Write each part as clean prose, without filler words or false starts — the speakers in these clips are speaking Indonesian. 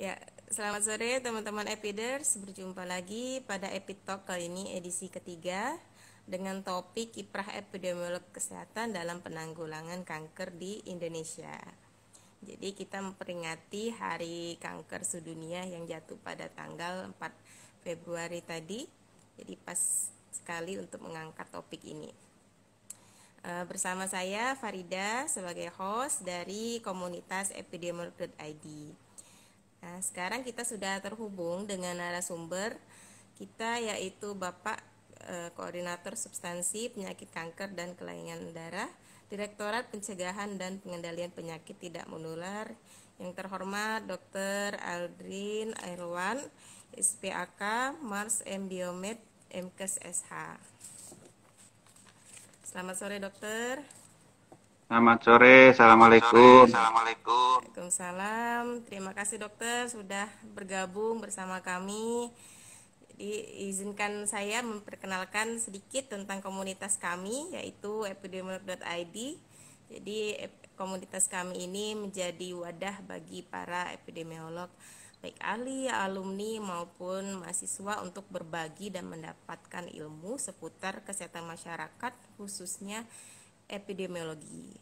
Ya, selamat sore teman-teman Epiders. Berjumpa lagi pada Epitalk kali ini edisi ketiga dengan topik kiprah epidemiolog kesehatan dalam penanggulangan kanker di Indonesia. Jadi kita memperingati Hari Kanker Sedunia yang jatuh pada tanggal 4 Februari tadi. Jadi pas sekali untuk mengangkat topik ini. Bersama saya Farida sebagai host dari komunitas epidemiolog.id. Nah, sekarang kita sudah terhubung dengan narasumber kita yaitu Bapak Koordinator Substansi Penyakit Kanker dan Kelainan Darah, Direktorat Pencegahan dan Pengendalian Penyakit Tidak Menular, yang terhormat Dr. Aldrin Airwan, SPAK, Mars M Biomed, MKes SH. Selamat sore dokter. Selamat sore, Assalamualaikum. Waalaikumsalam. Terima kasih dokter sudah bergabung bersama kami. Jadi izinkan saya memperkenalkan sedikit tentang komunitas kami yaitu epidemiolog.id. Jadi komunitas kami ini menjadi wadah bagi para epidemiolog baik ahli, alumni maupun mahasiswa untuk berbagi dan mendapatkan ilmu seputar kesehatan masyarakat khususnya epidemiologi.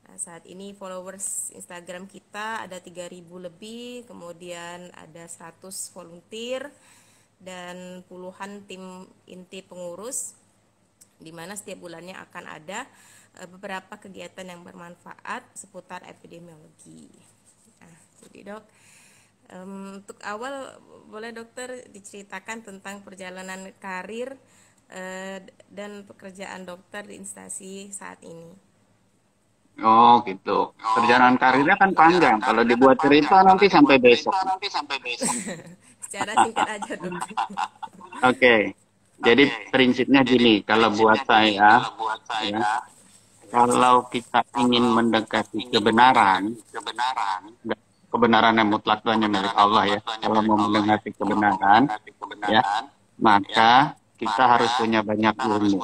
Nah, saat ini followers Instagram kita ada 3.000 lebih, kemudian ada 100 volunteer dan puluhan tim inti pengurus, di mana setiap bulannya akan ada beberapa kegiatan yang bermanfaat seputar epidemiologi. Nah, jadi dok, untuk awal boleh dokter diceritakan tentang perjalanan karir dan pekerjaan dokter di instansi saat ini. Oh gitu. Perjalanan karirnya kan panjang. Kalau dibuat cerita nanti sampai besok. Secara singkat aja dokter. Oke. Jadi prinsipnya gini, kalau buat saya, ya, kalau kita ingin mendekati kebenaran, dan kebenaran yang mutlak itu hanya milik Allah ya. Kalau mau mendekati kebenaran, ya, maka kita harus punya banyak ilmu.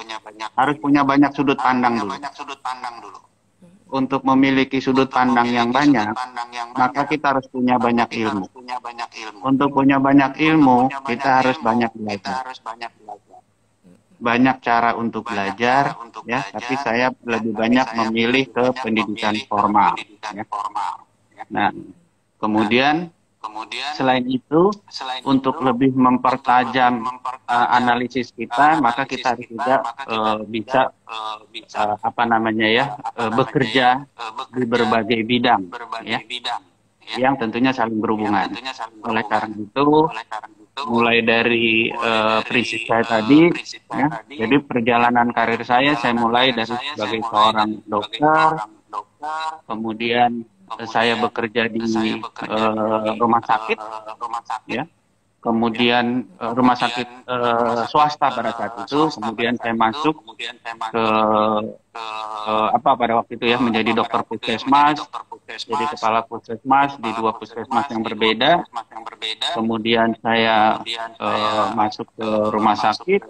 Harus punya banyak sudut pandang dulu. Untuk memiliki sudut pandang yang banyak, maka kita harus punya banyak ilmu. Untuk punya banyak ilmu, kita harus banyak belajar. Banyak cara untuk belajar, ya, tapi saya lebih banyak memilih ke pendidikan formal, ya. Nah, kemudian selain itu, untuk lebih mempertajam analisis kita, maka kita harus juga bisa apa namanya ya, bekerja di berbagai bidang, ya, yang tentunya saling berhubungan. Oleh karena itu, mulai dari prinsip saya tadi, ya, jadi perjalanan karir saya mulai dari sebagai seorang dokter, kemudian saya bekerja di rumah sakit, ya, kemudian rumah sakit swasta pada saat itu, kemudian saya masuk ke apa pada waktu itu ya menjadi dokter puskesmas, jadi kepala puskesmas di dua puskesmas yang berbeda. Kemudian saya masuk ke rumah sakit,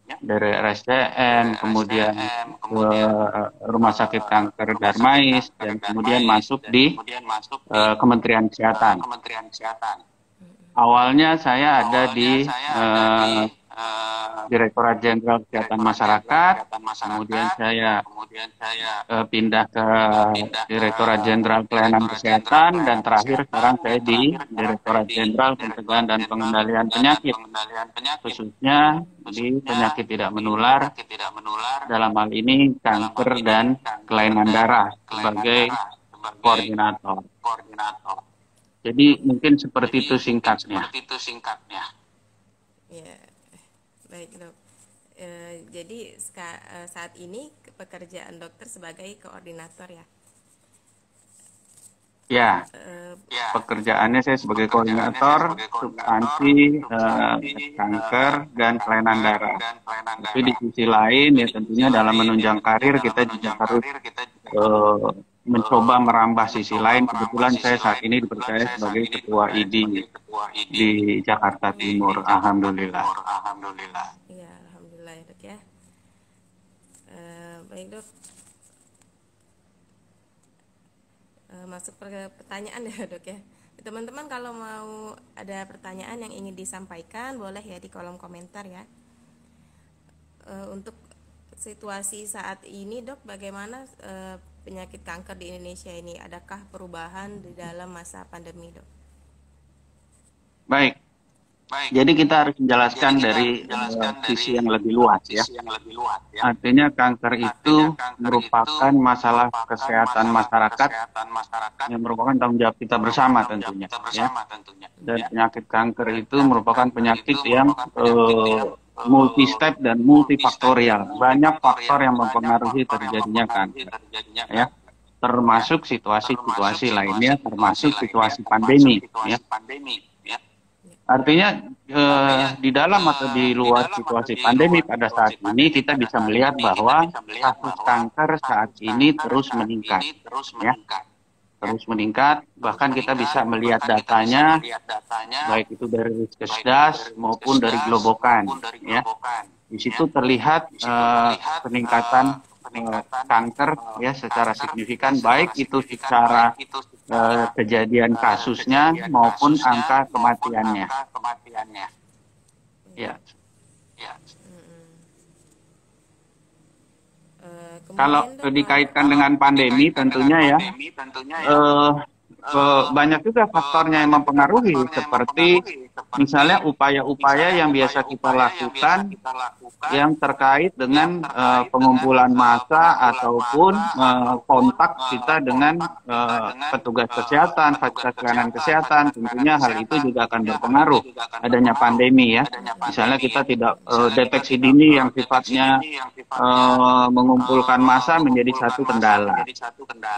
ya, dari RSCM, kemudian ke Rumah Sakit Kanker Darmais, dan kemudian masuk di Kementerian Kesehatan. Awalnya saya ada di Direktorat Jenderal Kesehatan Masyarakat, kemudian saya pindah ke Direktorat Jenderal Pelayanan Kesehatan, dan terakhir sekarang saya di Direktorat Jenderal Pencegahan dan Pengendalian Penyakit, khususnya di penyakit tidak menular, dalam hal ini kanker dan kelainan darah sebagai koordinator. Jadi mungkin seperti itu singkatnya. Ya, baik dok. Jadi saat ini pekerjaan dokter sebagai koordinator ya. Ya, Eh, pekerjaannya saya sebagai koordinator substansi kanker dan kelainan darah. Tapi di sisi lain ya tentunya dalam menunjang karir kita juga harus eh, mencoba merambah sisi lain. Kebetulan saya saat ini dipercaya sebagai ketua ID di Jakarta Timur. Alhamdulillah. ya, alhamdulillah ya dok ya. Baik dok. Masuk ke pertanyaan ya dok ya. Teman-teman kalau mau ada pertanyaan yang ingin disampaikan boleh ya di kolom komentar ya. Untuk situasi saat ini dok, bagaimana penyakit kanker di Indonesia ini? Adakah perubahan di dalam masa pandemi dok? Baik, jadi kita harus menjelaskan dari sisi yang lebih luas ya. Artinya kanker itu merupakan masalah kesehatan masyarakat yang merupakan tanggung jawab kita bersama tentunya ya. Dan penyakit kanker itu merupakan penyakit yang multi step dan multifaktorial. Banyak faktor yang mempengaruhi terjadinya kanker ya. Termasuk situasi-situasi lainnya, termasuk situasi pandemi ya. Artinya di dalam atau di luar situasi pandemi pada saat ini kita bisa melihat bahwa kasus kanker saat ini terus meningkat, ya, terus meningkat. Bahkan kita bisa melihat datanya, baik itu dari Riskesdas maupun dari Globokan, ya. Di situ terlihat peningkatan kanker ya secara signifikan, baik itu secara kejadian kasusnya maupun angka kematiannya. Ya. Kalau dikaitkan dengan pandemi tentunya ya, banyak juga faktornya yang mempengaruhi, seperti misalnya upaya-upaya yang biasa kita lakukan yang terkait dengan pengumpulan massa ataupun kontak kita dengan petugas kesehatan, fasilitas pelayanan kesehatan. Tentunya hal itu juga akan berpengaruh adanya pandemi ya. Misalnya kita tidak deteksi dini yang sifatnya mengumpulkan massa menjadi satu kendala.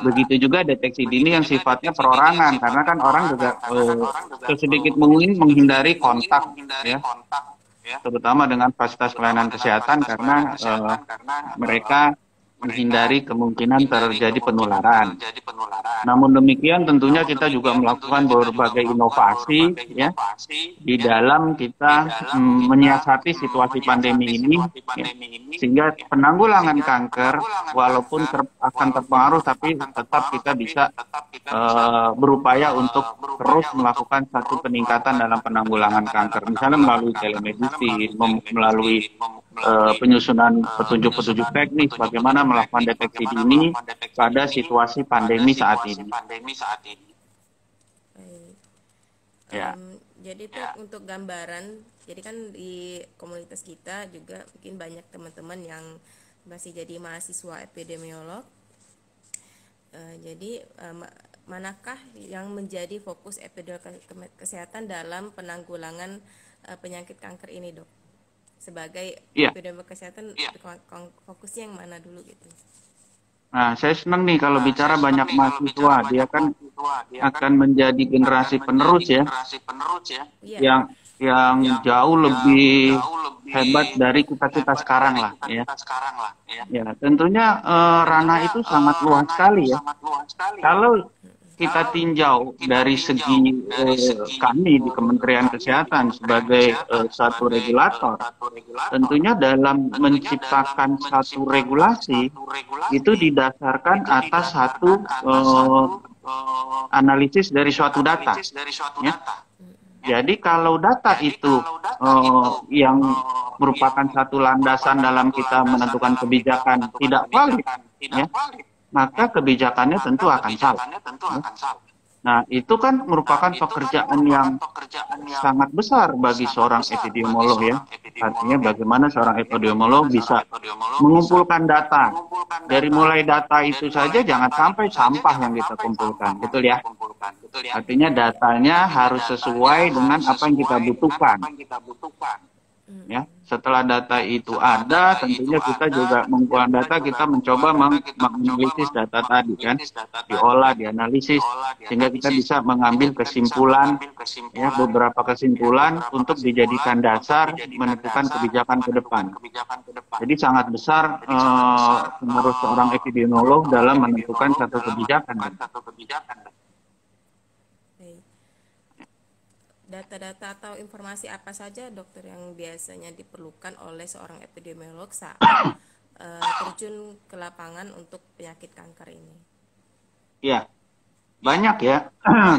Begitu juga deteksi dini yang sifatnya perorangan, karena kan orang juga sedikit mungkin menghindari kontak ya, terutama dengan fasilitas pelayanan kesehatan, karena mereka menghindari kemungkinan terjadi penularan. Namun demikian tentunya kita juga melakukan berbagai inovasi ya di dalam kita menyiasati situasi pandemi ini ya, sehingga penanggulangan kanker walaupun akan terpengaruh, tapi tetap kita bisa berupaya untuk terus melakukan satu peningkatan dalam penanggulangan kanker, misalnya melalui telemedicine, melalui penyusunan petunjuk-petunjuk teknis bagaimana melakukan deteksi dini pada situasi pandemi saat ini. Ya. Jadi itu untuk gambaran, jadi kan di komunitas kita juga mungkin banyak teman-teman yang masih jadi mahasiswa epidemiolog. Jadi manakah yang menjadi fokus epidemiolog kesehatan dalam penanggulangan penyakit kanker ini dok? Sebagai epidemiolog kesehatan fokusnya yang mana dulu gitu? Nah, saya senang nih kalau bicara banyak mahasiswa, dia kan akan menjadi generasi penerus ya, yang jauh lebih hebat dari kita sekarang lah ya. Ya, tentunya ranah itu sangat luas sekali ya. Kalau kita tinjau dari segi kami di Kementerian Kesehatan sebagai satu regulator, tentunya dalam menciptakan satu regulasi itu didasarkan atas satu analisis dari suatu data. Ya. Jadi kalau data itu yang merupakan satu landasan dalam kita menentukan kebijakan tidak valid, ya, maka kebijakannya tentu akan salah. Nah, itu kan merupakan pekerjaan yang sangat besar bagi seorang epidemiolog ya. Artinya bagaimana seorang epidemiolog bisa mengumpulkan data. Dari mulai data itu saja jangan sampai sampah yang kita kumpulkan, betul ya? Artinya datanya harus sesuai dengan apa yang kita butuhkan. Ya, setelah data itu ada, tentunya kita juga mengumpulkan data, kita mencoba menganalisis data tadi kan, diolah, dianalisis, sehingga kita bisa mengambil kesimpulan, ya, beberapa kesimpulan untuk dijadikan dasar menentukan kebijakan ke depan. Jadi sangat besar menurut seorang epidemiolog dalam menentukan satu kebijakan. Data-data atau informasi apa saja dokter yang biasanya diperlukan oleh seorang epidemiolog saat terjun ke lapangan untuk penyakit kanker ini? Ya, banyak ya.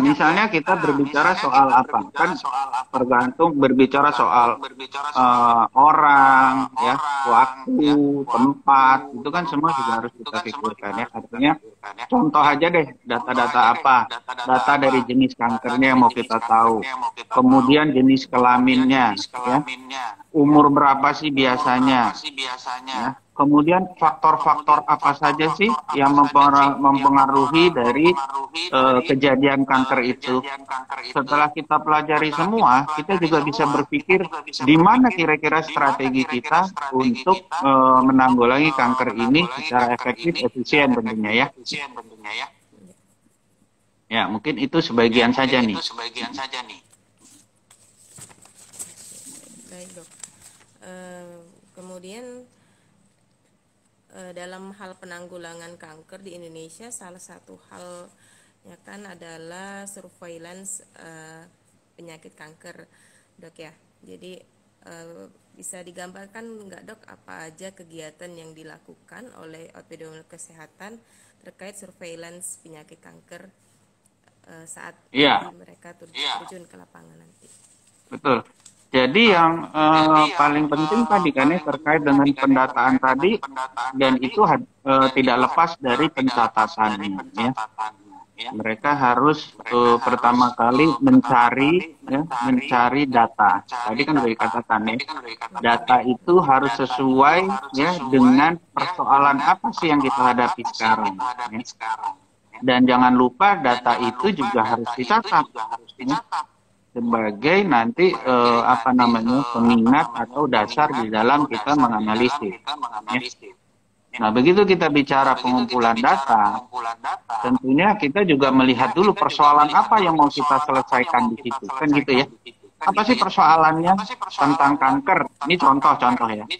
Misalnya kita berbicara soal apa? Kan tergantung berbicara soal orang, ya, waktu, tempat, itu kan semua juga harus kita pikirkan ya. Artinya, contoh aja deh, data-data apa? Data dari jenis kankernya yang mau kita tahu. Kemudian jenis kelaminnya, ya. Umur berapa sih biasanya? Ya. Kemudian faktor-faktor apa saja sih yang mempengaruhi dari kejadian kanker itu. Setelah kita pelajari semua, kita juga bisa berpikir di mana kira-kira strategi kita untuk menanggulangi kanker ini secara efektif, efisien tentunya ya. Ya, mungkin itu sebagian saja nih. Baik dok. Kemudian dalam hal penanggulangan kanker di Indonesia, salah satu hal ya kan adalah surveillance penyakit kanker, dok ya. Jadi bisa digambarkan nggak dok apa aja kegiatan yang dilakukan oleh epidemiolog kesehatan terkait surveillance penyakit kanker saat mereka terjun ke lapangan nanti? Betul. Jadi yang paling penting tadi kan ya terkait dengan pendataan tadi, dan itu tidak lepas dari pencatatannya ya. Mereka harus pertama kali mencari data. Tadi kan sudah dikatakan ya, data itu harus sesuai ya dengan persoalan apa sih yang kita hadapi sekarang. Ya. Dan jangan lupa data itu juga harus dicatat. Ya, sebagai nanti pengingat atau dasar di dalam kita menganalisis. Ya. Nah, begitu kita bicara pengumpulan data, tentunya kita juga melihat dulu persoalan apa yang mau kita selesaikan di situ, kan gitu ya. Apa sih persoalannya tentang kanker? Ini contoh-contoh ya.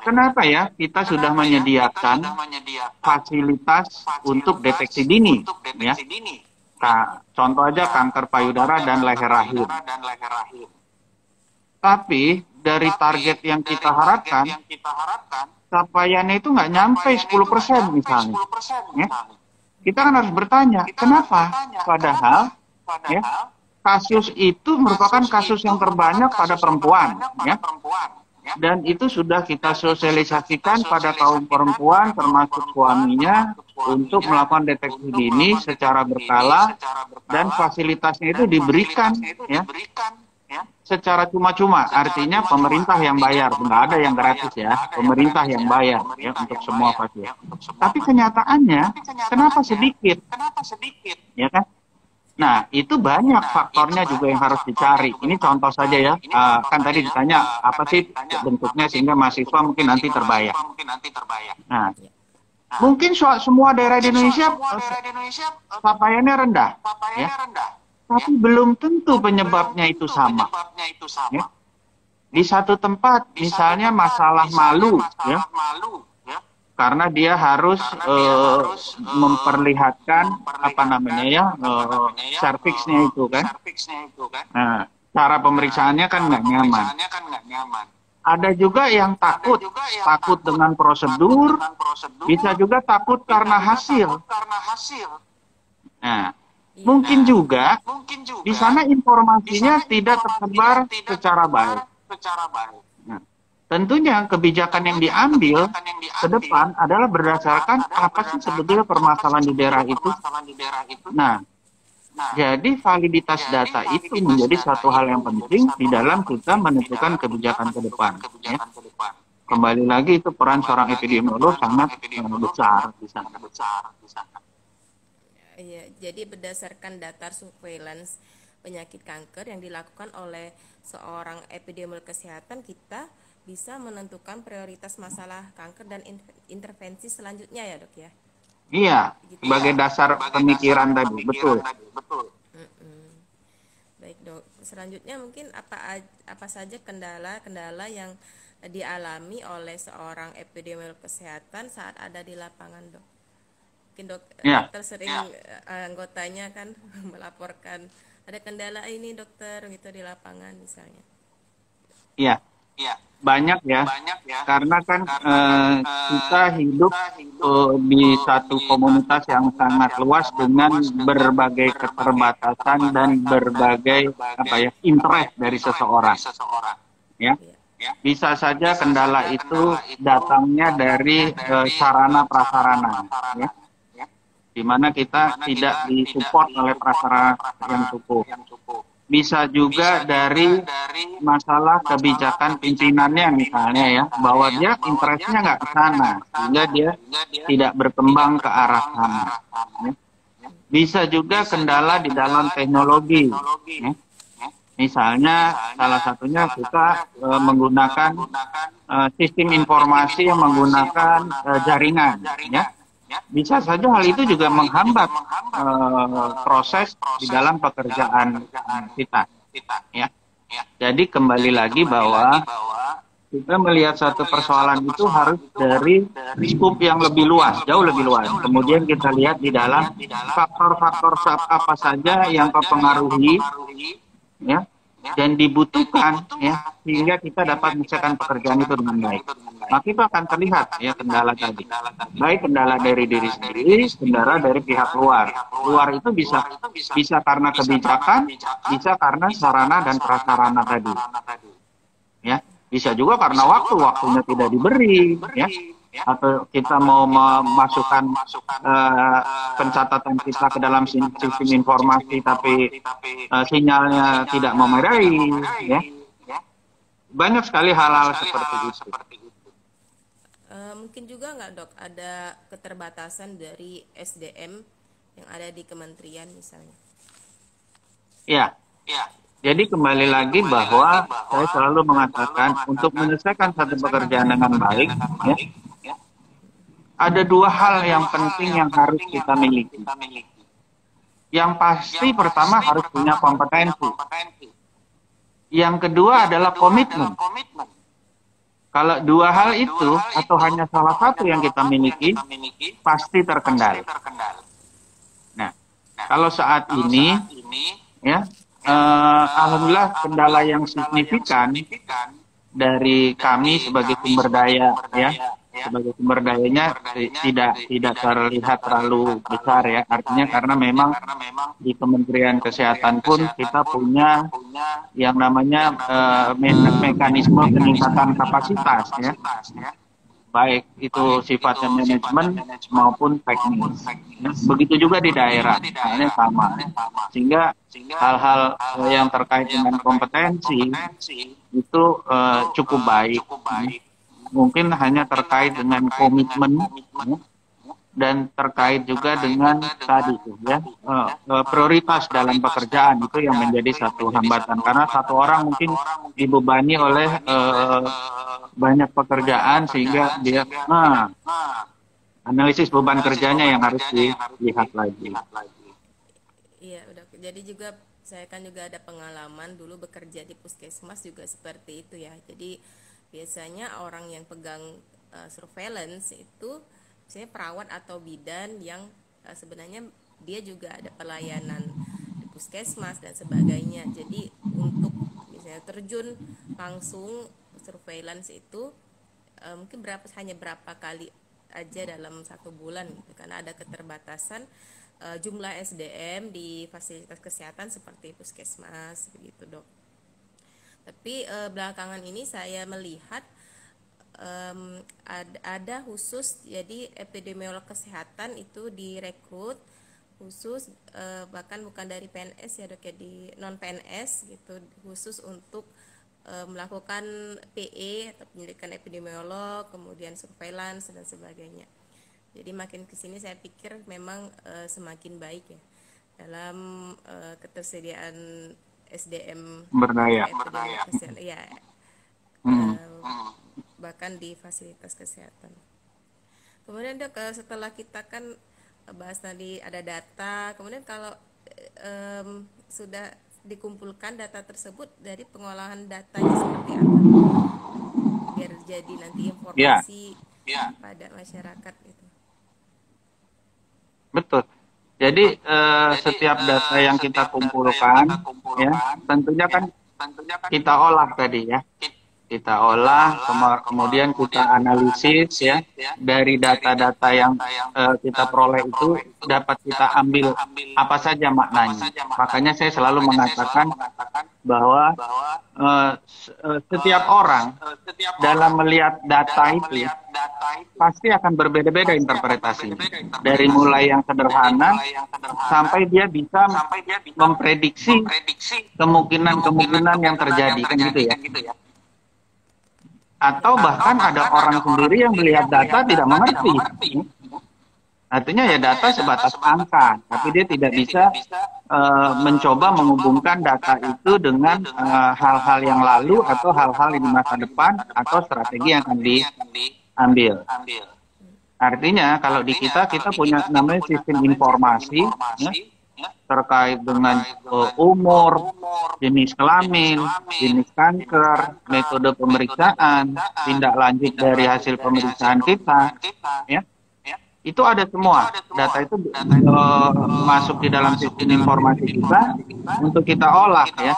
Kenapa ya kita sudah menyediakan fasilitas untuk deteksi dini, ya? Contoh aja kanker payudara dan leher rahim. Tapi dari target yang kita harapkan, capaiannya itu nggak nyampe 10% misalnya. Ya. Kita kan harus bertanya, kenapa? Padahal ya, kasus itu merupakan kasus yang terbanyak pada perempuan. Ya. Dan itu sudah kita sosialisasikan pada kaum perempuan termasuk suaminya untuk melakukan deteksi dini secara berkala, dan fasilitasnya itu diberikan ya secara cuma-cuma, artinya pemerintah yang bayar, nggak ada yang gratis ya, pemerintah yang bayar ya untuk semua pasien. Tapi kenyataannya kenapa sedikit? Ya kan? Nah, itu banyak faktornya juga yang harus dicari. Ini contoh saja ya. Kan tadi ditanya apa sih bentuknya sehingga mahasiswa mungkin nanti terbayang. Nah, mungkin semua daerah di Indonesia capaiannya rendah, ya. Tapi belum tentu penyebabnya itu sama. Ya. Di satu tempat, misalnya masalah malu, ya. Karena dia harus memperlihatkan serviksnya itu kan. Nah, cara pemeriksaannya kan nggak nyaman. Ada juga yang takut dengan prosedur, bisa juga takut karena hasil. Nah, mungkin juga di sana informasinya tidak tersebar secara baik. Nah, tentunya kebijakan yang diambil ke depan adalah berdasarkan apa sih sebetulnya permasalahan di daerah itu. Nah, jadi validitas data itu menjadi satu hal yang penting di dalam kita menentukan kebijakan ke depan. Ya. Kembali lagi itu peran seorang epidemiolog sangat besar di sana. Ya, jadi berdasarkan data surveillance penyakit kanker yang dilakukan oleh seorang epidemiolog kesehatan, kita bisa menentukan prioritas masalah kanker dan intervensi selanjutnya ya dok ya? Iya, gitu sebagai dasar pemikiran tadi, betul. Baik dok, selanjutnya mungkin apa saja kendala yang dialami oleh seorang epidemiolog kesehatan saat ada di lapangan dok? Mungkin dokter sering anggotanya kan melaporkan ada kendala ini dokter gitu di lapangan misalnya. Iya. banyak ya, karena kan kita hidup di satu komunitas yang sangat luas dengan berbagai keterbatasan dan berbagai interest dari seseorang. Ya, bisa saja kendala itu datangnya dari sarana prasarana, ya, di mana kita tidak disupport oleh prasarana yang cukup. Bisa juga dari masalah kebijakan pimpinannya misalnya ya, bahwa dia interestnya nggak ke sana, sehingga dia tidak berkembang ke arah sana. Ya. Bisa juga kendala di dalam teknologi. Ya. Misalnya salah satunya kita menggunakan sistem informasi yang menggunakan jaringan. Ya. Bisa saja hal itu juga menghambat proses di dalam pekerjaan kita. Ya. Jadi kembali lagi bahwa kita melihat satu persoalan itu harus dari skup yang lebih luas, jauh lebih luas. Kemudian kita lihat di dalam faktor-faktor apa saja yang mempengaruhi, ya, dan dibutuhkan, ya, sehingga kita dapat menyelesaikan pekerjaan itu dengan baik. Maka itu akan terlihat ya kendala tadi. Baik kendala dari diri sendiri, kendala dari pihak luar. Luar itu bisa karena kebijakan, bisa karena sarana dan prasarana tadi. Ya, bisa juga karena waktunya tidak diberi, ya. Atau kita mau memasukkan pencatatan kita ke dalam sistem informasi tapi sinyalnya tidak memadai, ya. Banyak sekali hal-hal seperti itu. Mungkin juga nggak dok ada keterbatasan dari SDM yang ada di kementerian misalnya? Ya, jadi kembali lagi bahwa saya selalu mengatakan untuk menyelesaikan satu pekerjaan dengan baik, ya, ada dua hal yang penting yang harus kita miliki. Yang pasti pertama harus punya kompetensi. Yang kedua adalah komitmen. Kalau dua hal itu atau hanya salah satu yang kita miliki, pasti terkendali. Nah, kalau saat ini, ya, alhamdulillah kendala yang signifikan dari kami sebagai sumber daya, ya, sebagai sumber dayanya tidak terlihat terlalu besar ya, artinya karena memang di Kementerian Kesehatan pun kita punya yang namanya mekanisme peningkatan kapasitas ya, baik itu sifatnya manajemen maupun teknis. Begitu juga di daerah, halnya sama. Sehingga hal-hal yang terkait dengan kompetensi itu cukup baik. Mungkin hanya terkait dengan komitmen, ya, dan terkait juga dengan tadi ya, prioritas dalam pekerjaan itu yang menjadi satu hambatan, karena satu orang mungkin dibebani oleh banyak pekerjaan sehingga dia analisis beban kerjanya yang harus dilihat lagi. Iya, udah. Jadi juga saya kan juga ada pengalaman dulu bekerja di puskesmas juga seperti itu ya. Jadi biasanya orang yang pegang surveillance itu misalnya perawat atau bidan yang sebenarnya dia juga ada pelayanan di puskesmas dan sebagainya. Jadi untuk misalnya terjun langsung surveillance itu mungkin hanya berapa kali aja dalam 1 bulan gitu, karena ada keterbatasan jumlah SDM di fasilitas kesehatan seperti puskesmas begitu dok. Tapi belakangan ini saya melihat ada khusus, jadi epidemiolog kesehatan itu direkrut khusus, bahkan bukan dari PNS ya dok ya, di non PNS gitu, khusus untuk melakukan PE atau penyelidikan epidemiolog, kemudian surveillance dan sebagainya. Jadi makin kesini saya pikir memang semakin baik ya dalam ketersediaan SDM berdaya. Ya, bahkan di fasilitas kesehatan. Kemudian dok, setelah kita kan bahas tadi ada data, kemudian kalau sudah dikumpulkan data tersebut, dari pengolahan datanya seperti apa biar jadi nanti informasi pada masyarakat itu. Betul. Jadi setiap data yang kita kumpulkan, ya, tentunya kan kita olah tadi ya. kita olah, kemudian kita analisis ya, dari data-data yang kita peroleh itu dapat kita ambil apa saja maknanya. Makanya saya selalu mengatakan bahwa setiap orang dalam melihat data itu pasti akan berbeda-beda interpretasinya. Dari mulai yang sederhana sampai dia bisa memprediksi kemungkinan-kemungkinan yang terjadi, kan gitu ya. Atau bahkan ada orang sendiri yang melihat data tidak mengerti. Artinya ya data sebatas angka, tapi dia tidak bisa mencoba menghubungkan data itu dengan hal-hal yang lalu atau hal-hal di masa depan atau strategi yang akan diambil. Artinya kalau di kita punya namanya sistem informasi ya, terkait dengan umur, jenis kelamin, jenis kanker, metode pemeriksaan, tindak lanjut dari hasil pemeriksaan kita, ya, itu ada semua. Data itu masuk di dalam sistem informasi kita untuk kita olah, ya.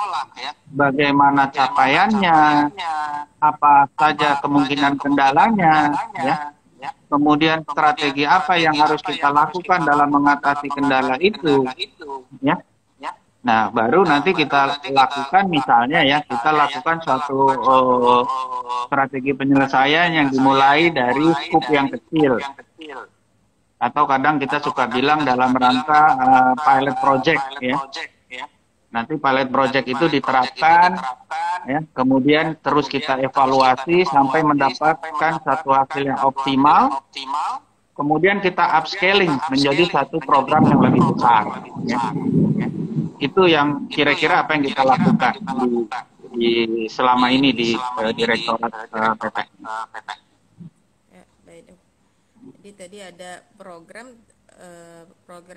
Bagaimana capaiannya, apa saja kemungkinan kendalanya, ya. Kemudian strategi apa yang harus kita lakukan dalam mengatasi kendala itu, ya. Nah, baru nanti kita lakukan misalnya ya, kita lakukan suatu strategi penyelesaian yang dimulai dari skup yang kecil. Atau kadang kita suka bilang dalam rangka pilot project ya. Nanti pilot project itu diterapkan, ya, kemudian terus kita evaluasi sampai mendapatkan satu hasil yang optimal, kemudian kita upscaling menjadi satu program yang lebih besar. Ya. Itu yang kira-kira apa yang kita lakukan di selama ini di Direktorat PPN. Ya, baik. Jadi tadi ada program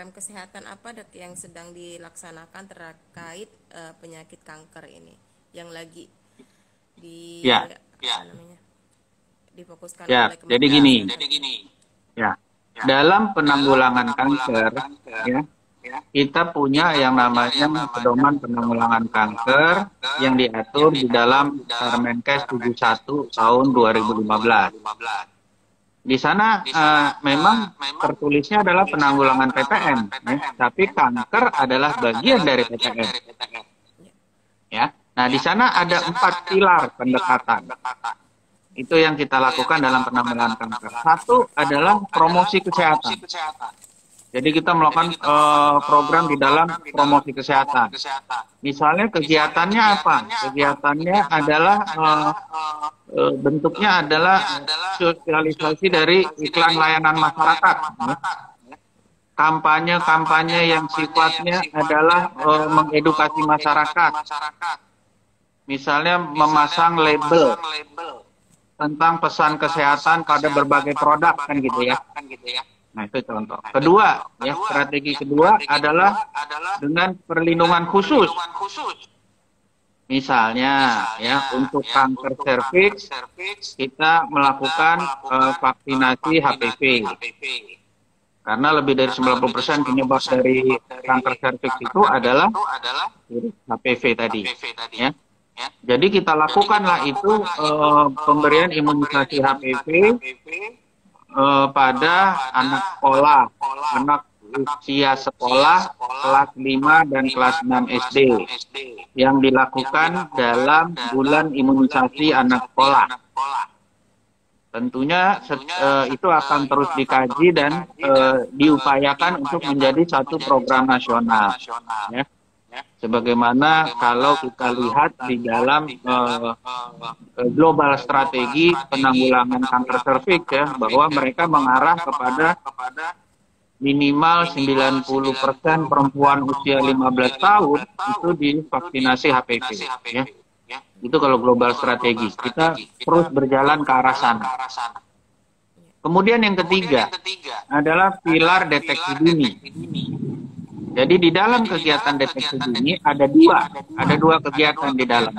kesehatan apa Dok yang sedang dilaksanakan terkait penyakit kanker ini yang lagi difokuskan oleh Kementerian. Jadi gini. Ya. Dalam penanggulangan kanker ya, kita punya yang namanya pedoman penanggulangan kanker yang diatur di dalam Permenkes 71 tahun 2015. Di sana memang tertulisnya adalah penanggulangan PTM, ya, tapi kanker adalah bagian dari PTM. Ya, nah di sana ada 4 pilar pendekatan. Itu yang kita lakukan dalam penanggulangan kanker. Satu adalah promosi kesehatan. Jadi kita melakukan program di dalam promosi kesehatan. Misalnya kegiatannya apa? Kegiatannya adalah bentuknya adalah sosialisasi dari iklan layanan masyarakat. Kampanye-kampanye yang sifatnya adalah mengedukasi masyarakat. Misalnya memasang label tentang pesan kesehatan pada berbagai produk, kan gitu ya. Nah, itu contoh. Kedua, ya, strategi kedua adalah dengan perlindungan khusus. Misalnya, ya, untuk kanker serviks, kita melakukan vaksinasi HPV. Karena lebih dari 90% penyebab dari kanker serviks itu adalah HPV tadi. Ya. Jadi kita lakukanlah itu pemberian imunisasi HPV pada anak sekolah, anak usia sekolah kelas 5 dan kelas 6 SD yang dilakukan dalam bulan imunisasi anak sekolah. Tentunya itu akan terus dikaji dan diupayakan untuk menjadi satu program nasional. Ya. Sebagaimana kalau kita lihat di dalam global strategi penanggulangan kanker serviks ya, bahwa mereka mengarah kepada minimal 90% perempuan usia 15 tahun itu divaksinasi HPV ya. Itu kalau global strategi. Kita terus berjalan ke arah sana. Kemudian yang ketiga adalah pilar deteksi dini. Jadi di dalam kegiatan deteksi dini ada dua kegiatan di dalam.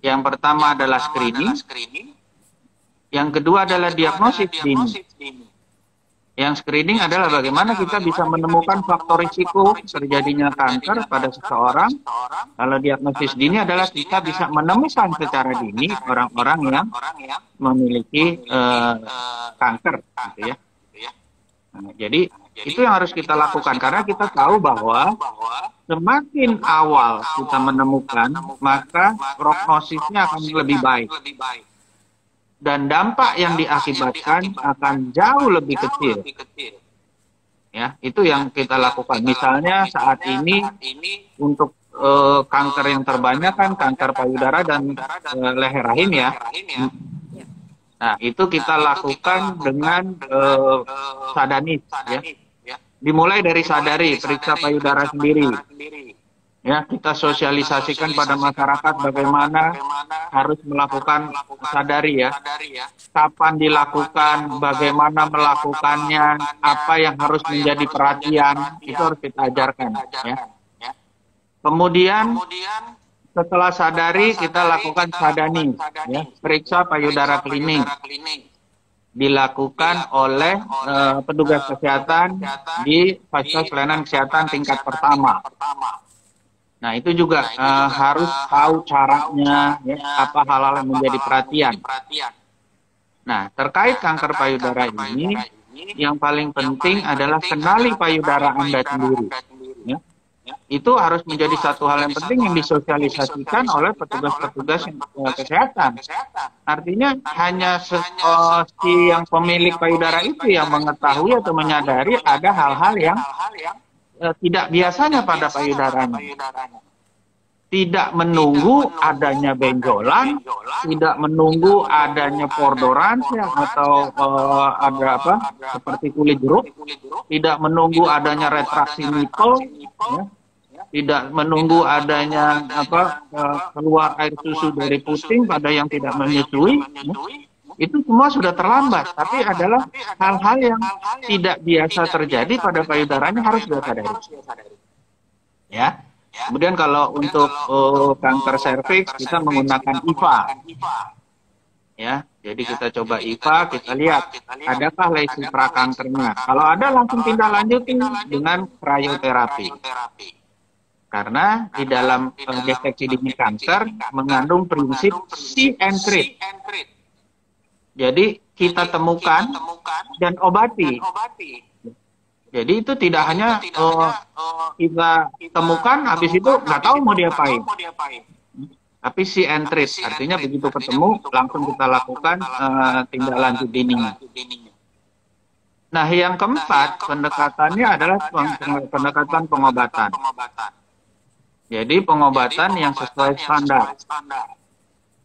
Yang pertama adalah screening, yang kedua adalah diagnosis dini. Yang screening adalah bagaimana kita bisa menemukan faktor risiko terjadinya kanker pada seseorang. Kalau diagnosis dini adalah kita bisa menemukan secara dini orang-orang yang memiliki kanker, gitu ya. Nah, jadi itu yang harus kita lakukan karena kita tahu bahwa semakin awal kita menemukan, maka prognosisnya akan lebih baik dan dampak yang diakibatkan akan jauh lebih kecil. Ya, itu yang kita lakukan. Misalnya saat ini untuk kanker yang terbanyak kan kanker payudara dan leher rahim ya. Nah, itu kita lakukan dengan sadanis ya. Dimulai dari sadari, periksa payudara sendiri. Ya, kita sosialisasikan pada masyarakat bagaimana harus melakukan sadari ya. Kapan dilakukan, bagaimana melakukannya, apa yang harus menjadi perhatian, itu harus kita ajarkan ya. Kemudian setelah sadari kita lakukan sadani ya, periksa payudara klinik. Dilakukan oleh petugas kesehatan di fasilitas pelayanan kesehatan tingkat pertama. Nah, itu juga harus tahu caranya, ya, apa hal-hal yang menjadi perhatian. Nah, terkait kanker payudara ini, yang paling penting adalah kenali payudara Anda sendiri. Ya. Itu harus menjadi satu hal yang penting yang disosialisasikan oleh petugas-petugas kesehatan. Artinya hanya si yang pemilik payudara itu yang mengetahui atau menyadari ada hal-hal yang tidak biasanya pada payudaranya. Tidak menunggu adanya benjolan, tidak menunggu adanya pordoransi atau ada apa seperti kulit jeruk, tidak menunggu adanya retraksi nipple, ya, tidak menunggu adanya keluar air susu dari puting pada yang tidak menyusui. Ya. Itu semua sudah terlambat, tapi adalah hal-hal yang tidak biasa terjadi pada payudaranya harus disadari. Ya. Kemudian kalau untuk kanker serviks kita menggunakan IVA. Ya, jadi kita coba IVA, kita lihat adakah lesi prakankernya. Kalau ada langsung tindak lanjuti dengan krioterapi. Karena di dalam deteksi dini kanker mengandung prinsip see and treat. Jadi kita temukan dan obati. Jadi itu tidak hanya kita temukan, habis itu nggak tahu mau diapain. Tapi see and treat, artinya begitu ketemu langsung kita lakukan tindak lanjut dininya. Nah, yang keempat pendekatannya adalah pendekatan pengobatan. Jadi pengobatan yang sesuai standar.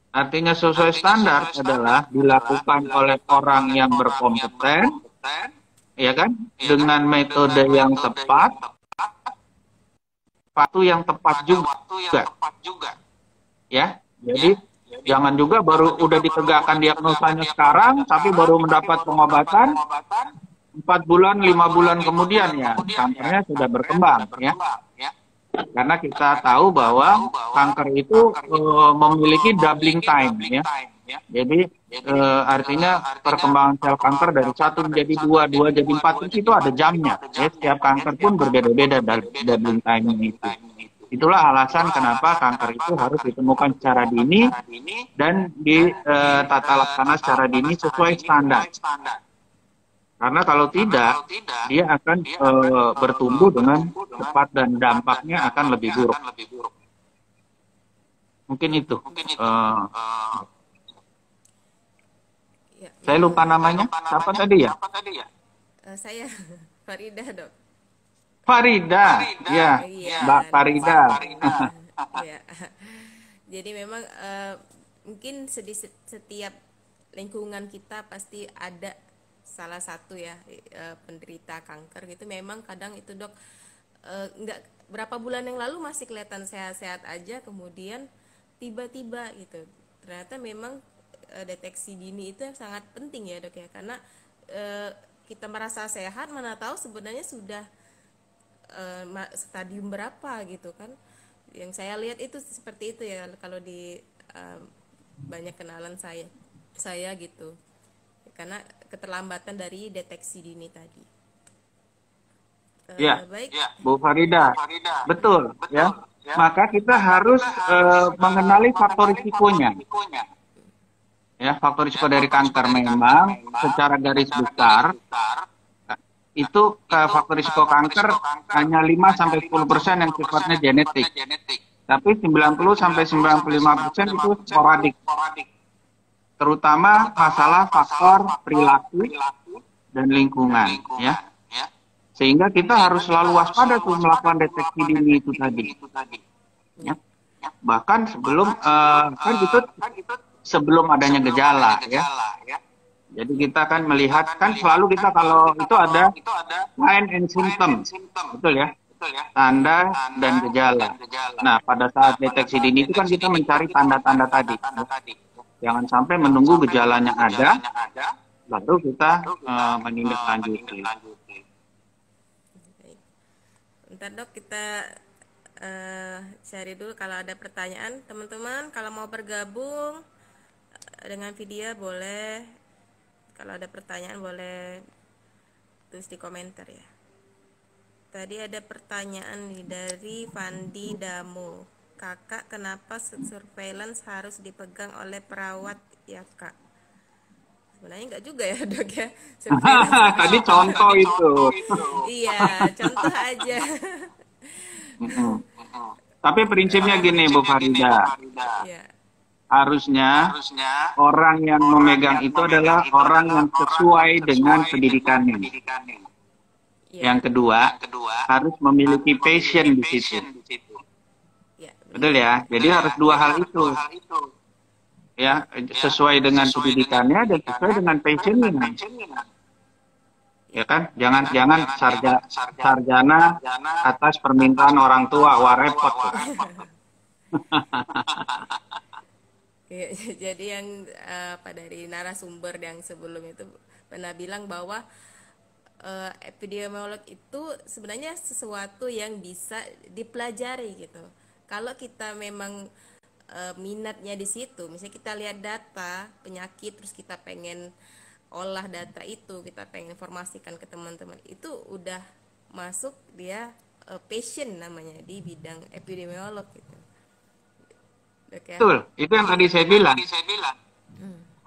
Artinya sesuai standar adalah dilakukan oleh orang yang berkompeten, ya kan, dengan metode yang tepat, waktu yang tepat juga. Ya, jadi jangan juga baru udah ditegakkan diagnosanya sekarang, tapi baru mendapat pengobatan 4 bulan, 5 bulan kemudian ya, kankernya sudah berkembang ya. Karena kita tahu bahwa kanker itu memiliki doubling time ya. Jadi artinya perkembangan sel kanker dari 1 menjadi 2, 2 jadi 4 itu ada jamnya. Ya, setiap kanker pun berbeda-beda doubling time itu. Itulah alasan kenapa kanker itu harus ditemukan secara dini dan ditata laksana secara dini sesuai standar. Karena kalau tidak, dia akan bertumbuh dengan cepat dan dampaknya akan lebih buruk. Mungkin itu. Saya lupa namanya. Siapa tadi ya? Saya Farida, Dok. Farida, ya, Mbak Farida. Ya. Jadi memang mungkin setiap lingkungan kita pasti ada salah satu ya penderita kanker gitu. Memang kadang itu, Dok, nggak berapa bulan yang lalu masih kelihatan sehat-sehat aja, kemudian tiba-tiba gitu. Ternyata memang deteksi dini itu sangat penting ya, Dok ya, karena kita merasa sehat, mana tahu sebenarnya sudah stadium berapa gitu kan. Yang saya lihat itu seperti itu ya kalau di banyak kenalan saya gitu. karena keterlambatan dari deteksi dini tadi. Ya, Baik. Bu Farida, betul ya. Maka kita harus mengenali faktor risikonya. Ya, faktor risiko dari kanker memang secara garis besar itu faktor risiko kanker hanya 5-10% yang sifatnya genetik. Tapi 90-95% itu sporadik. Terutama masalah faktor perilaku dan lingkungan, ya. Sehingga kita harus selalu waspada tuh melakukan deteksi dini itu tadi. Ya. Bahkan sebelum kan itu sebelum adanya gejala, ya. Jadi kita kan melihat, kan selalu kita kalau itu ada sign and symptom, betul ya, tanda dan gejala. Nah, pada saat deteksi dini itu kan kita mencari tanda-tanda tadi. Jangan sampai menunggu gejalanya ada, baru kita menindaklanjuti. Bentar dok, kita cari dulu kalau ada pertanyaan. Teman-teman kalau mau bergabung dengan video boleh, kalau ada pertanyaan boleh tulis di komentar ya. Tadi ada pertanyaan nih dari Fandi Damo. Kakak, kenapa surveillance harus dipegang oleh perawat ya kak? Sebenarnya enggak juga ya dok ya. Tadi contoh itu. Iya, contoh aja. Tapi prinsipnya gini Bu Farida. Ya. Harusnya orang yang memegang itu adalah orang yang sesuai dengan pendidikannya. Yang kedua, harus memiliki passion di situ. Betul ya? Jadi harus dua hal itu. Ya, sesuai dengan pendidikannya dan sesuai dengan passionnya. Ya kan? Jangan sarjana atas permintaan orang tua, wah repot. Jadi yang dari narasumber yang sebelum itu pernah bilang bahwa epidemiolog itu sebenarnya sesuatu yang bisa dipelajari gitu. Kalau kita memang minatnya di situ, misalnya kita lihat data penyakit terus kita pengen olah data itu, kita pengen informasikan ke teman-teman, itu udah masuk dia passion namanya di bidang epidemiolog gitu. Okay. Betul, itu yang tadi saya bilang.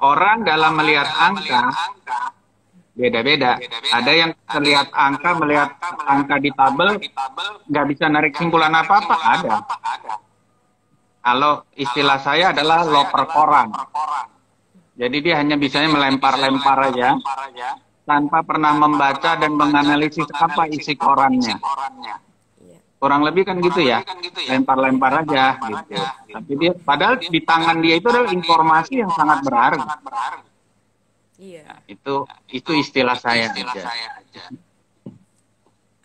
Orang dalam melihat angka beda-beda. Ada yang melihat angka di tabel, nggak bisa narik simpulan apa-apa. Ada. Kalau istilah saya adalah loper koran. Jadi dia hanya bisanya melempar-lempar aja, tanpa pernah membaca dan menganalisis apa isi korannya. Kurang lebih kan gitu ya, lempar-lempar aja gitu. Tapi dia, padahal di tangan dia itu adalah informasi yang sangat berharga. Nah, itu istilah saya aja.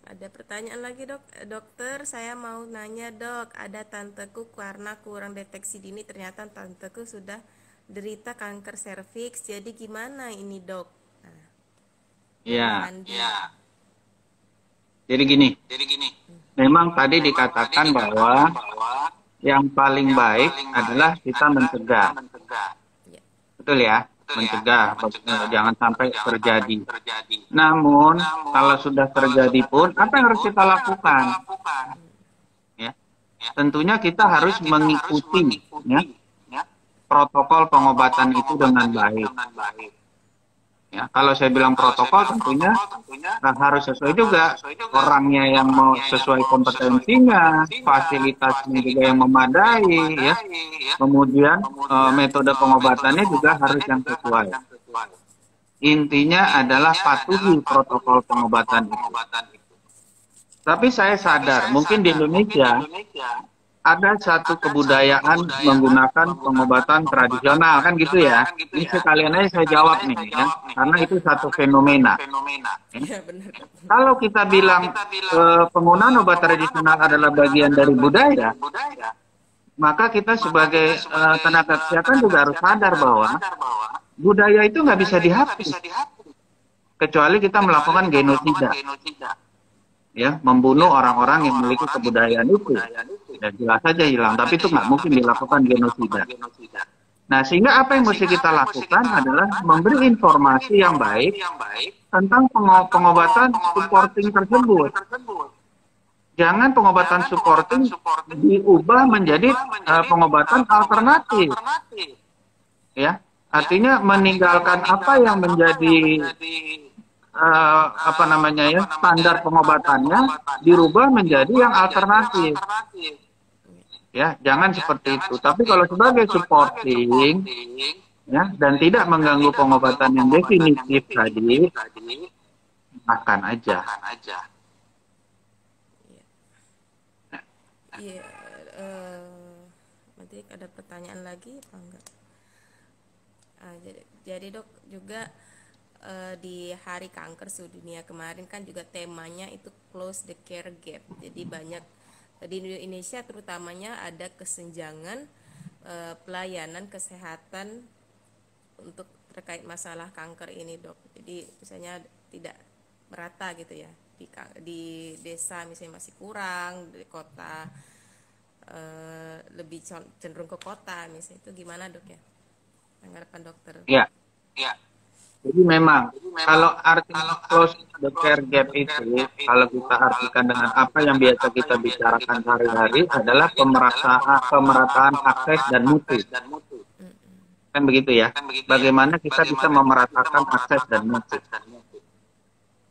Ada pertanyaan lagi dok, dokter saya mau nanya dok, ada tanteku karena kurang deteksi dini ternyata tanteku sudah derita kanker serviks, jadi gimana ini dok? Nah, ya. Jadi gini. Memang tadi dikatakan bahwa yang paling baik adalah kita mencegah. Betul ya? Mencegah, jangan sampai terjadi. Namun, kalau sudah terjadi pun, apa yang harus kita lakukan? Ya, tentunya kita harus mengikuti ya, protokol pengobatan itu dengan baik. Ya, kalau saya bilang protokol tentunya harus sesuai juga, orangnya yang mau sesuai kompetensinya, fasilitasnya juga yang memadai, ya. Kemudian metode pengobatannya juga harus yang sesuai. Intinya adalah patuhi protokol pengobatan itu. Tapi saya sadar, mungkin di Indonesia ada satu kebudayaan menggunakan pengobatan tradisional, kan gitu ya. Ini sekalian aja saya jawab nih ya, karena itu satu fenomena. Ya. Kalau kita bilang penggunaan obat tradisional adalah bagian dari budaya, maka kita sebagai tenaga kesehatan juga harus sadar bahwa budaya itu nggak bisa dihapus, kecuali kita melakukan genosida. Ya, membunuh orang-orang yang memiliki kebudayaan itu. Ya, jelas saja hilang, tapi itu nggak mungkin dilakukan genosida. Nah, sehingga apa yang mesti kita lakukan adalah memberi informasi yang baik tentang pengobatan supporting tersebut. Jangan pengobatan supporting diubah menjadi pengobatan alternatif. Ya, artinya meninggalkan apa yang menjadi standar pengobatannya dirubah menjadi yang alternatif. Ya, jangan seperti itu. Tapi kalau sebagai supporting, ya, dan tidak mengganggu pengobatan yang definitif tadi, makan aja. Iya, nanti ada pertanyaan lagi apa enggak? Jadi dok juga di Hari Kanker Sedunia kemarin kan juga temanya itu close the care gap. Jadi banyak di Indonesia terutamanya ada kesenjangan pelayanan kesehatan untuk terkait masalah kanker ini dok. Jadi misalnya tidak merata gitu ya, di desa misalnya masih kurang, di kota lebih cenderung ke kota misalnya. Itu gimana dok ya, tanggapan dokter? Ya. Jadi memang kalau arti close the care gap itu, kalau kita artikan dengan apa yang biasa kita bicarakan sehari-hari adalah pemerataan akses dan mutu. Kan begitu ya? Bagaimana kita bisa memeratakan akses dan mutu.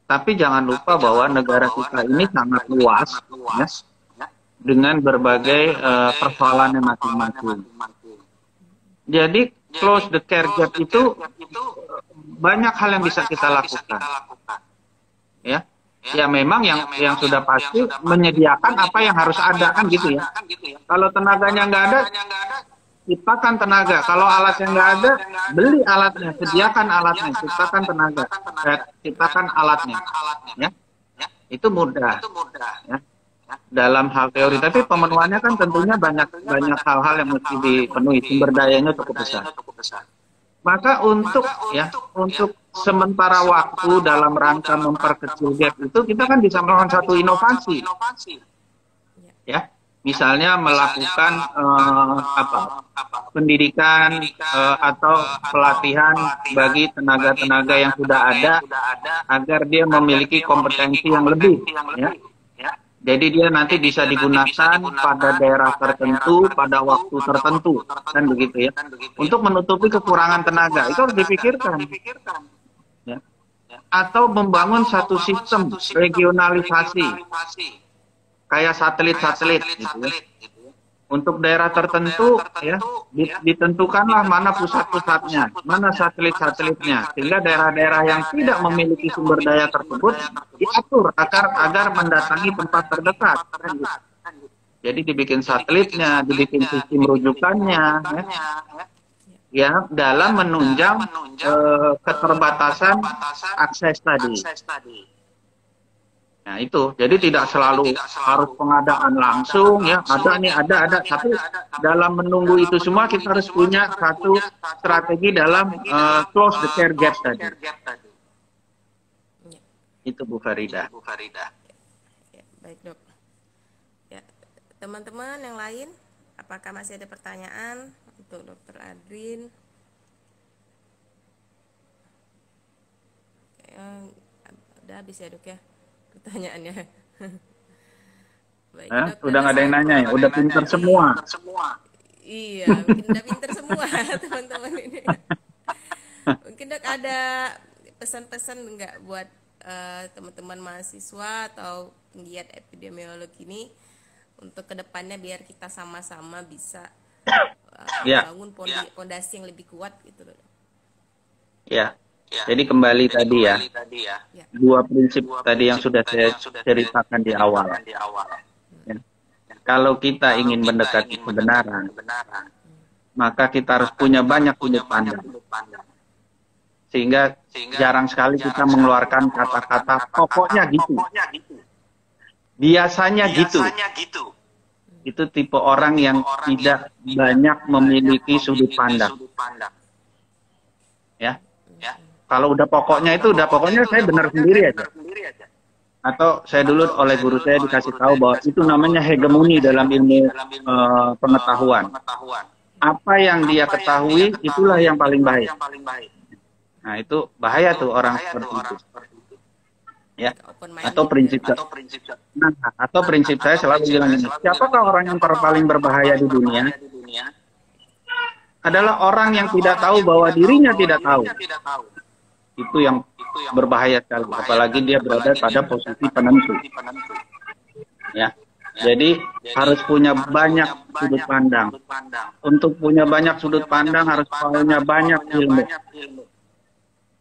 Tapi jangan lupa bahwa negara kita ini sangat luas, ya, dengan berbagai persoalannya masing-masing. Jadi close the care gap itu banyak hal yang bisa kita lakukan. Ya memang yang sudah pasti menyediakan apa yang harus ada, kan gitu ya. Kalau tenaganya nggak ada, ciptakan tenaga. Kalau alatnya nggak ada, beli alatnya, sediakan alatnya, ciptakan tenaga, ciptakan alatnya. Ya, itu mudah. Ya. Dalam hal teori, tapi pemenuhannya kan tentunya banyak hal-hal yang mesti dipenuhi, sumber dayanya cukup besar. Maka untuk sementara waktu dalam rangka memperkecil gap itu kita kan bisa melakukan satu inovasi. Ya, misalnya melakukan pendidikan atau pelatihan bagi tenaga-tenaga yang sudah ada agar dia memiliki kompetensi yang lebih, ya. Jadi dia nanti bisa digunakan pada daerah tertentu, pada waktu tertentu, kan begitu ya. Untuk menutupi kekurangan tenaga, itu harus dipikirkan. Ya. Atau membangun satu sistem regionalisasi, kayak satelit-satelit, gitu ya. Untuk daerah tertentu, ya, ditentukanlah mana pusat-pusatnya, mana satelit-satelitnya, sehingga daerah-daerah yang tidak memiliki sumber daya tersebut diatur agar mendatangi tempat terdekat. Jadi dibikin satelitnya, dibikin sistem rujukannya, ya dalam menunjang keterbatasan akses tadi. Nah itu, jadi tidak selalu harus pengadaan langsung, ya ada, tapi dalam menunggu itu semua kita harus punya satu strategi dalam close the care gap tadi. Itu Bu Farida. Ya, baik dok. Ya, teman-teman yang lain, apakah masih ada pertanyaan untuk Dokter Adrin? Udah habis ya dok ya pertanyaannya. Baik, udah nggak ada yang nanya ya, udah pinter semua. Iya, udah pinter semua teman-teman ini. Mungkin dok ada pesan-pesan nggak buat teman-teman mahasiswa atau penggiat epidemiologi ini untuk kedepannya biar kita sama-sama bisa bangun fondasi yang lebih kuat gitu loh. Ya. Jadi kembali tadi ya, dua prinsip tadi yang sudah saya ceritakan di awal. Ya. Kalau kita ingin mendekati kebenaran, maka kita harus punya banyak sudut pandang. Sehingga jarang sekali kita mengeluarkan kata-kata pokoknya gitu. Biasanya gitu. Itu tipe orang yang tidak banyak memiliki sudut pandang. Ya. Kalau udah pokoknya itu udah pokoknya saya benar sendiri aja. Atau saya dulu oleh guru saya dikasih tahu bahwa itu namanya hegemoni dalam ilmu pengetahuan. apa yang dia ketahui itulah yang paling baik. Nah, itu bahaya tuh orang seperti itu. Ya, atau prinsip saya selalu bilang ini, siapakah orang yang paling berbahaya di dunia? Adalah orang yang tidak tahu bahwa dirinya tidak tahu. Itu yang berbahaya sekali, apalagi dia berada pada posisi penentu. Ya, jadi harus punya banyak sudut pandang. Untuk punya banyak sudut pandang harus punya banyak ilmu.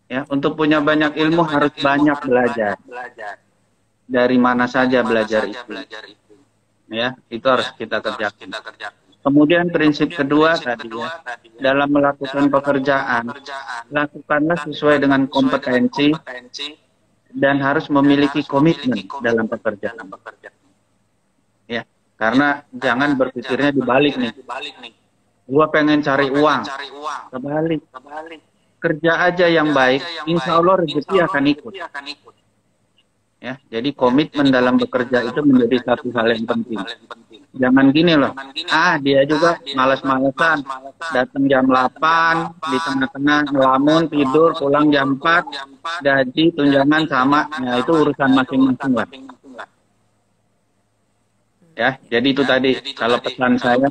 Ya, untuk punya banyak ilmu harus banyak belajar. Dari mana saja belajar itu. Ya, itu harus kita kerjakan. Kemudian prinsip kedua tadi ya, dalam melakukan pekerjaan, lakukanlah sesuai dengan kompetensi dan harus memiliki komitmen dalam pekerjaan. Ya, karena jangan berpikirnya dibalik nih. Gua pengen cari uang, kebalik. Kerja aja yang baik, insya Allah rezeki akan ikut. Ya, jadi komitmen dalam bekerja itu menjadi satu hal yang penting. Jangan gini loh, dia juga malas-malesan, datang jam 8, di tengah-tengah ngelamun, tidur, pulang jam 4, gaji, tunjangan sama, ya itu urusan masing-masing lah. Ya, jadi itu tadi, kalau pesan saya,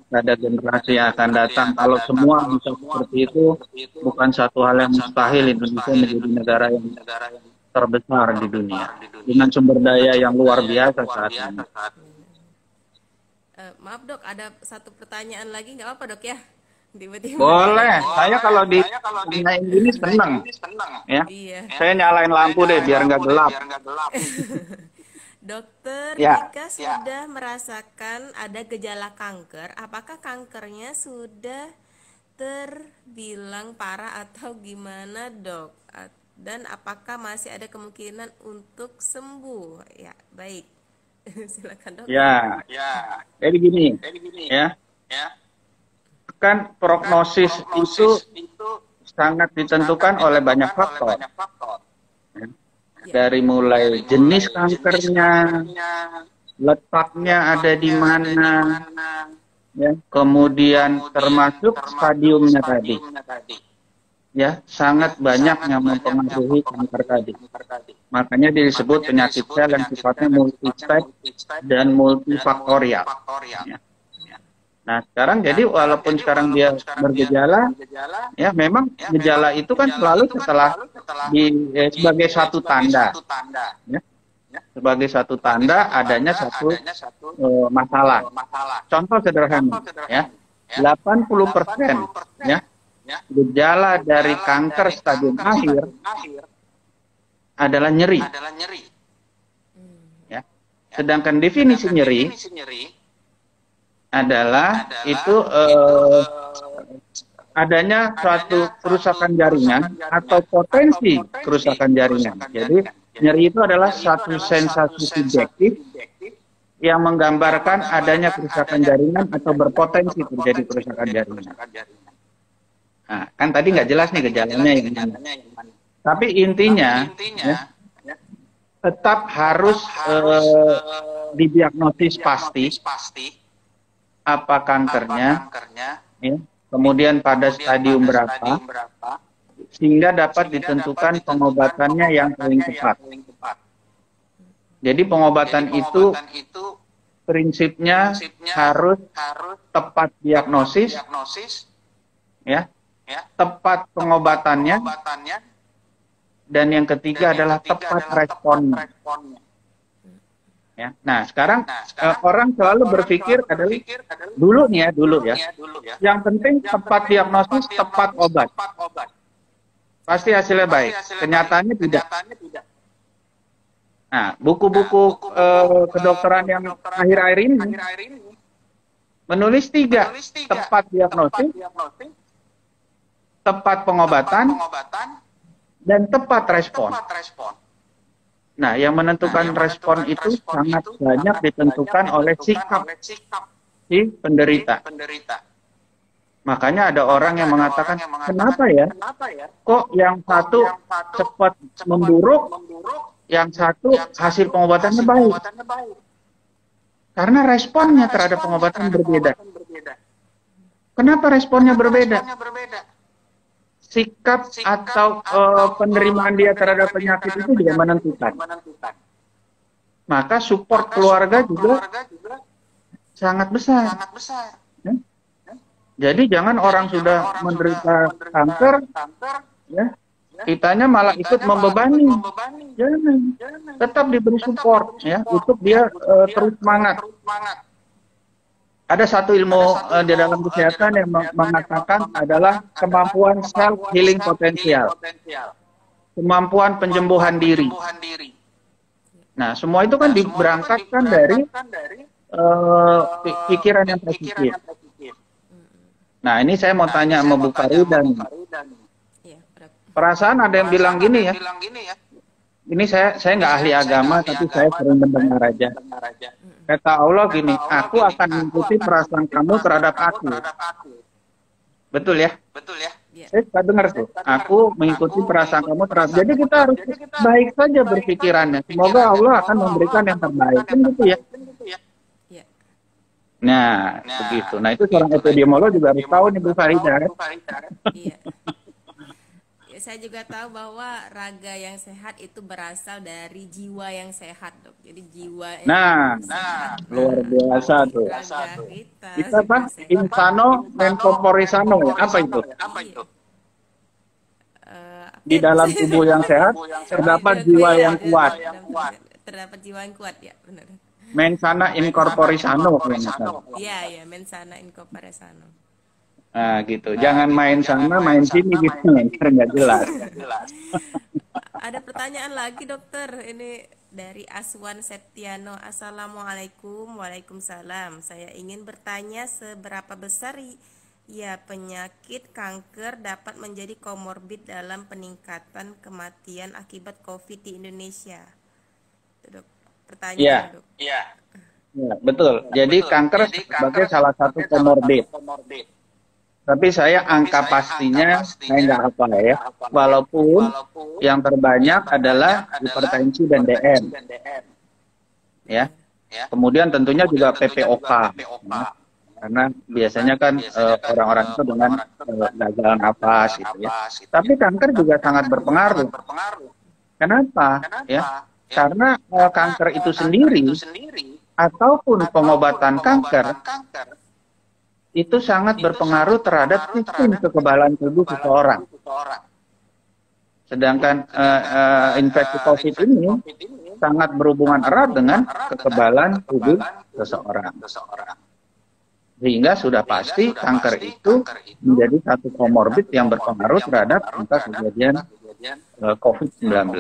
pada generasi yang akan datang, kalau semua bisa seperti itu, bukan satu hal yang mustahil Indonesia menjadi negara yang terbesar di dunia, dengan sumber daya yang luar biasa saat ini. Maaf dok, ada satu pertanyaan lagi, nggak apa dok ya? Tiba-tiba. Boleh, saya kalau ditanyain gini seneng. Ya, iya. Saya nyalain lampu deh biar nggak gelap. Dokter, Ya. jika sudah merasakan ada gejala kanker, apakah kankernya sudah terbilang parah atau gimana dok? Dan apakah masih ada kemungkinan untuk sembuh? Ya, baik. Silakan dok. Ya. Jadi gini, ya. Kan prognosis itu sangat ditentukan oleh banyak faktor. Dari mulai jenis kankernya, letaknya ada di mana, ya, kemudian termasuk stadiumnya tadi. Ya, sangat banyak yang mempengaruhi kanker tadi. Makanya disebut penyakit sel yang sifatnya multi-step dan multifaktorial. Ya. Nah, sekarang jadi walaupun sekarang dia bergejala, ya memang gejala itu kan selalu setelah sebagai satu tanda, ya, sebagai satu tanda adanya satu masalah. Contoh sederhana, ya, 80% ya gejala dari kanker stadium akhir adalah nyeri. Ya. Sedangkan definisi nyeri adalah itu adanya suatu kerusakan jaringan atau potensi kerusakan jaringan. Jadi nyeri itu adalah satu sensasi subjektif yang menggambarkan adanya kerusakan jaringan atau berpotensi terjadi kerusakan jaringan. Nah, kan tadi nggak jelas nih gejalanya yang mana. Tapi intinya ya, tetap harus didiagnosis pasti apa kankernya, ya, kemudian pada stadium berapa, sehingga dapat ditentukan pengobatannya yang paling tepat. Jadi pengobatan itu prinsipnya harus tepat diagnosis, ya, tepat pengobatannya, dan yang ketiga adalah tepat responnya. Ya. Nah, sekarang orang selalu berpikir adalah dulu ya. Yang penting tepat diagnosis, tepat obat. Pasti hasilnya baik. Kenyataannya tidak. Nah, buku-buku kedokteran yang akhir-akhir ini menulis 3, tepat diagnosis, tepat pengobatan, dan tepat respon. Nah, yang menentukan respon itu sangat banyak ditentukan oleh sikap si penderita. Makanya ada orang yang mengatakan, kenapa ya? Kok yang satu cepat memburuk, yang satu hasil pengobatannya baik? Karena responnya terhadap pengobatan berbeda. Kenapa responnya berbeda? Sikap atau penerimaan dia terhadap penyakit itu juga menentukan. Maka support keluarga juga sangat besar. Ya. Jadi jangan orang sudah menderita kanker, ya, kitanya malah ikut membebani. Jangan. Tetap diberi support, ya, untuk dia terus semangat. Ada satu ilmu di dalam kesehatan yang mengatakan adalah kemampuan self healing potensial, kemampuan penyembuhan diri. Nah, semua itu kan diberangkatkan dari pikiran yang positif. Nah, ini saya mau tanya sama Bu Faridan. Perasaan ada yang bilang gini ya. Ini saya nggak ahli agama, tapi saya sering mendengar aja. Kata Allah gini, aku akan mengikuti perasaan kamu terhadap aku. Betul ya? Saya suka dengar tuh. Aku mengikuti perasaan kamu terhadap. Jadi kita harus baik saja berpikirannya. Semoga Allah akan memberikan yang terbaik. Kan gitu ya? Nah, begitu. Nah, itu seorang epidemiolog juga harus tahu nih Bu Farida. Iya. Saya juga tahu bahwa raga yang sehat itu berasal dari jiwa yang sehat, Dok. Jadi jiwa yang sehat, luar biasa tuh. Raga kita apa? Insano dan corporisano ya. Apa itu? Di dalam tubuh yang sehat terdapat jiwa yang kuat. Terdapat jiwa yang kuat, ya, benar. Mensana in corpore sano. Iya, mensana in corpore sano. Nah, gitu. Jangan main sana, main sini gitu. Nggak jelas. Ada pertanyaan lagi, Dokter. Ini dari Aswan Septiano. Assalamualaikum. Waalaikumsalam. Saya ingin bertanya seberapa besar ya penyakit kanker dapat menjadi komorbid dalam peningkatan kematian akibat COVID di Indonesia? Itu, Dok. Pertanyaan, Dok. Iya, betul. Jadi kanker sebagai salah satu komorbid. Tapi saya angka pastinya saya nggak hafal ya. Walaupun yang terbanyak adalah hipertensi dan DM. Ya. Kemudian tentunya juga PPOK. Ya. Karena biasanya kan orang-orang itu dengan gagal napas gitu ya. Tapi kanker juga sangat berpengaruh. Kenapa? Ya. Karena kanker itu sendiri ataupun pengobatan kanker itu sangat berpengaruh terhadap sistem kekebalan tubuh seseorang. Sedangkan infeksi COVID ini sangat berhubungan erat dengan kekebalan tubuh seseorang. Sehingga sudah pasti kanker itu menjadi satu komorbid yang berpengaruh terhadap angka kejadian COVID-19.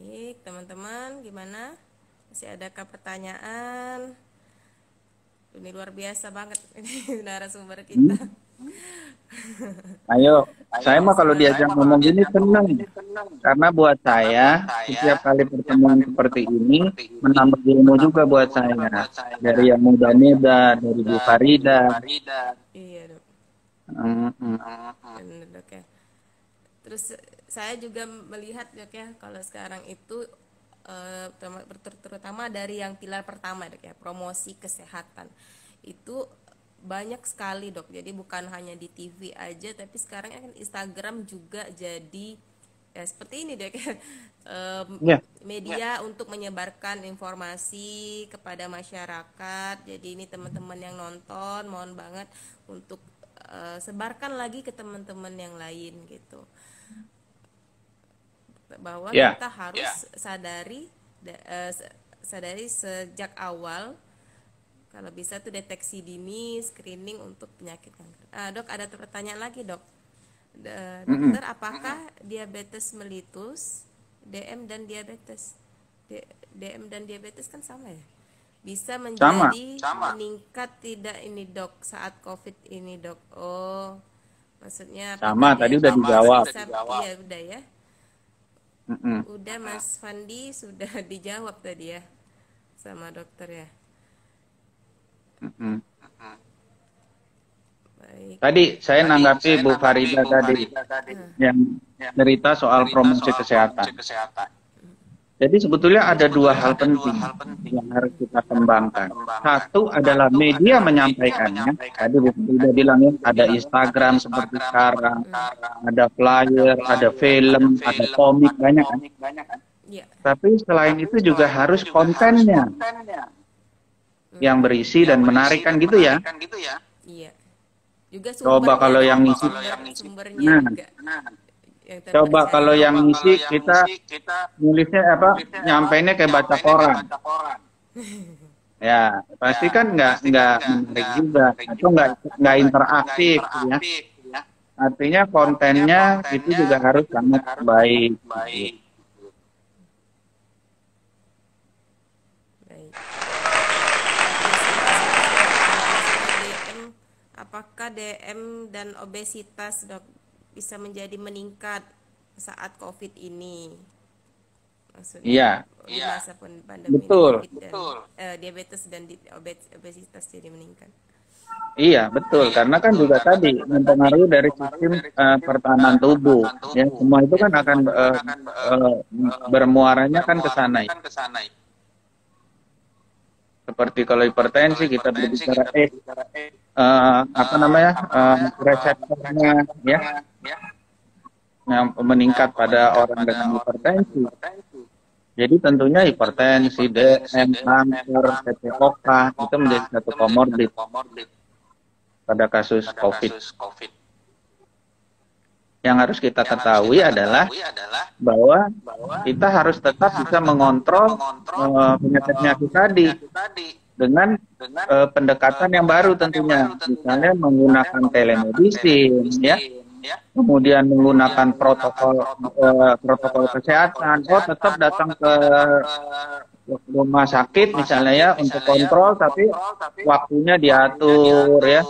Baik, teman-teman, gimana? Masih adakah pertanyaan? Ini luar biasa banget ini narasumber kita. Ayo, saya mah kalau diajak ngomong gini senang. Karena buat saya, setiap kali pertemuan seperti ini menambah ilmu juga buat saya. Dari yang muda-muda, dari Bu Farida. Iya, Dok. Benar, Dok, ya. Terus saya juga melihat, Dok, ya, kalau sekarang itu terutama dari yang pilar pertama, Dok, ya, promosi kesehatan itu banyak sekali, Dok. Jadi bukan hanya di TV aja, tapi sekarang kan Instagram juga jadi ya seperti ini, Dok, ya, media untuk menyebarkan informasi kepada masyarakat. Jadi ini teman-teman yang nonton, mohon banget untuk sebarkan lagi ke teman-teman yang lain gitu. Bahwa kita harus sadari sejak awal, kalau bisa tuh deteksi dini, screening untuk penyakit kanker. Dok, ada pertanyaan lagi, Dok. Dokter, apakah diabetes mellitus, DM dan diabetes, DM dan diabetes kan sama ya? Bisa menjadi meningkat tidak ini, Dok, saat COVID ini, Dok? Oh, maksudnya sama tadi udah dijawab. Iya, udah ya. Udah, Mas Fandi sudah dijawab tadi ya sama dokter ya. Baik. Tadi saya nanggapi Bu Farida tadi yang cerita soal promosi kesehatan. Jadi sebetulnya ada dua hal penting yang harus kita kembangkan. Satu adalah media menyampaikannya. Tadi Bu sudah bilang ya, ada Instagram seperti sekarang, ada flyer, ada film, ada komik, banyak kan. Iya. Tapi selain itu juga harus kontennya yang berisi dan menarik kan gitu ya. Iya. Juga Coba sumbernya kalau kan, yang ngisi, sumbernya nah, juga yang coba kalau terpercaya. yang ngisi kita nulisnya apa, nyampainya kayak baca koran. Ya, pasti kan nggak menarik juga atau nggak interaktif ya. Artinya kontennya itu juga harus sangat baik. Gitu. Baik. Obesitas Mas, Dok. Masalah DM, apakah DM dan obesitas, Dok, bisa menjadi meningkat saat COVID ini? Maksudnya Iya, di masa pandemi ini betul. COVID dan diabetes dan obesitas jadi meningkat. Iya, betul. Karena kan juga tadi mempengaruhi dari sistem pertahanan tubuh. Ya, semua itu kan akan uh, bermuaranya kan ke sana. Ya. Seperti kalau hipertensi kita berbicara apa namanya reseptornya ya yang meningkat pada orang dengan hipertensi. Jadi tentunya hipertensi, DM, kanker, PPOK itu menjadi satu komorbid pada kasus COVID. Yang harus kita ketahui adalah bahwa kita harus tetap bisa mengontrol penyakit-penyakit tadi dengan pendekatan yang baru tentunya, misalnya menggunakan telemedicine, ya, kemudian menggunakan protokol kesehatan. Oh, tetap datang ke rumah sakit misalnya ya untuk kontrol, tapi waktunya diatur ya.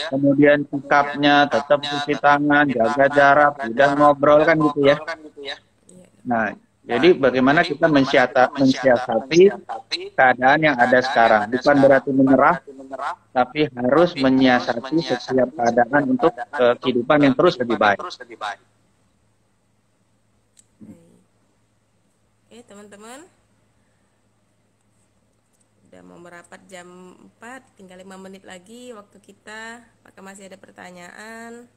Kemudian sikapnya tetap cuci tangan, jaga jarak, tidak ngobrol kan gitu ya. Nah, jadi bagaimana kita mensiasati keadaan yang ada sekarang. Bukan berarti menyerah, tapi harus menyiasati setiap keadaan untuk kehidupan yang terus lebih baik. Oke, teman-teman. Udah mau merapat jam 4, tinggal 5 menit lagi waktu kita. Apakah masih ada pertanyaan?